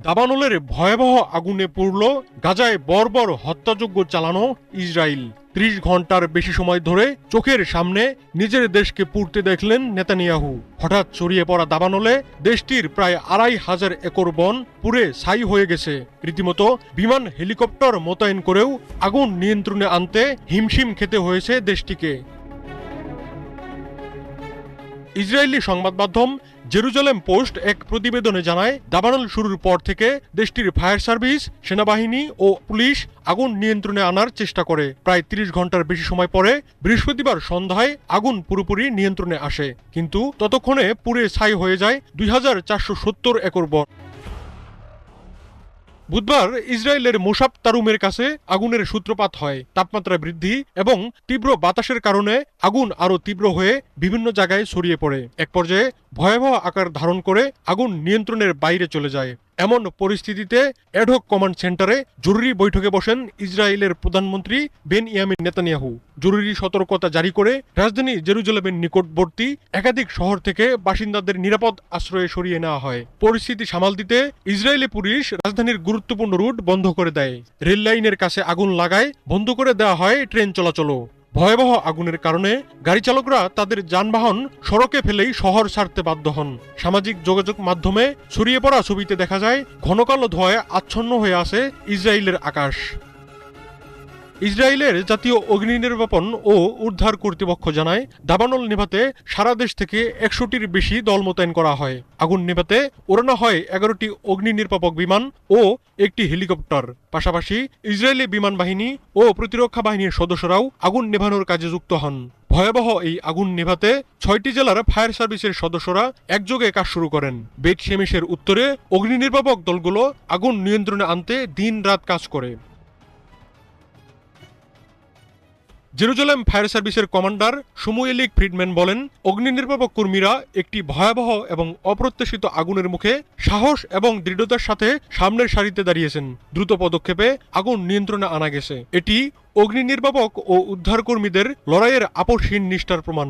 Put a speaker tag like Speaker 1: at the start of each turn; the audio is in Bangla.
Speaker 1: দাবানলের ভয়াবহ আগুনে পুড়ল গাজায় বর্বর হত্যাযজ্ঞ চালানো ইসরায়েল। ৩০ ঘন্টার বেশি সময় ধরে চোখের সামনে নিজের দেশকে পুড়তে দেখলেন নেতানিয়াহু। হঠাৎ ছড়িয়ে পড়া দাবানলে দেশটির প্রায় ২৫০০ একর বন পুড়ে ছাই হয়ে গেছে। রীতিমতো বিমান হেলিকপ্টার মোতায়েন করেও আগুন নিয়ন্ত্রণে আনতে হিমশিম খেতে হয়েছে দেশটিকে। ইসরায়েলি সংবাদ মাধ্যম জেরুজালেম পোস্ট এক প্রতিবেদনে জানায়, দাবানল শুরুর পর থেকে দেশটির ফায়ার সার্ভিস, সেনাবাহিনী ও পুলিশ আগুন নিয়ন্ত্রণে আনার চেষ্টা করে। প্রায় ৩০ ঘন্টার বেশি সময় পরে বৃহস্পতিবার সন্ধ্যায় আগুন পুরোপুরি নিয়ন্ত্রণে আসে, কিন্তু ততক্ষণে পুড়ে ছাই হয়ে যায় ২৪৭০ একর বন। বুধবার ইসরায়েলের মোসাব তারুমের কাছে আগুনের সূত্রপাত হয়। তাপমাত্রা বৃদ্ধি এবং তীব্র বাতাসের কারণে আগুন আরও তীব্র হয়ে বিভিন্ন জায়গায় ছড়িয়ে পড়ে। এক পর্যায়ে ভয়াবহ আকার ধারণ করে আগুন নিয়ন্ত্রণের বাইরে চলে যায়। এমন পরিস্থিতিতে অ্যাডহক কমান্ড সেন্টারে জরুরি বৈঠকে বসেন ইসরায়েলের প্রধানমন্ত্রী বেনইয়ামিন নেতানিয়াহু। জরুরি সতর্কতা জারি করে রাজধানী জেরুজালেমের নিকটবর্তী একাধিক শহর থেকে বাসিন্দাদের নিরাপদ আশ্রয়ে সরিয়ে নেওয়া হয়। পরিস্থিতি সামাল দিতে ইসরায়েলি পুলিশ রাজধানীর গুরুত্বপূর্ণ রুট বন্ধ করে দেয়। রেল লাইনের কাছে আগুন লাগায় বন্ধ করে দেওয়া হয় ট্রেন চলাচলও। ভয়াবহ আগুনের কারণে গাড়ি চালকরা তাদের যানবাহন সড়কে ফেলেই শহর ছাড়তে বাধ্য হন। সামাজিক যোগাযোগ মাধ্যমে ছড়িয়ে পড়া ছবিতে দেখা যায় ঘন কালো ধোঁয়ায় আচ্ছন্ন হয়ে আছে ইসরায়েলের আকাশ। ইসরায়েলের জাতীয় অগ্নি নির্বাপন ও উদ্ধার কর্তৃপক্ষ জানায়, দাবানল নেভাতে সারা দেশ থেকে ১০০টির বেশি দল মোতায়েন করা হয়। আগুন নেভাতে ওড়ানো হয় ১১টি অগ্নি নির্বাপক বিমান ও একটি হেলিকপ্টার। পাশাপাশি ইসরায়েলি বিমান বাহিনী ও প্রতিরক্ষা বাহিনীর সদস্যরাও আগুন নেভানোর কাজে যুক্ত হন। ভয়াবহ এই আগুন নেভাতে ৬টি জেলার ফায়ার সার্ভিসের সদস্যরা একযোগে কাজ শুরু করেন। বেত শেমিশের উত্তরে অগ্নি নির্বাপক দলগুলো আগুন নিয়ন্ত্রণে আনতে দিন-রাত কাজ করে। জেরুজালেম ফায়ার সার্ভিসের কমান্ডার সমুয়েলিক ফ্রিডম্যান বলেন, অগ্নি নির্বাপক কর্মীরা একটি ভয়াবহ এবং অপ্রত্যাশিত আগুনের মুখে সাহস এবং দৃঢ়তার সাথে সামনের সারিতে দাঁড়িয়েছেন। দ্রুত পদক্ষেপে আগুন নিয়ন্ত্রণে আনা গেছে। এটি অগ্নি নির্বাপক ও উদ্ধার কর্মীদের লড়াইয়ের আপসহীন নিষ্ঠার প্রমাণ।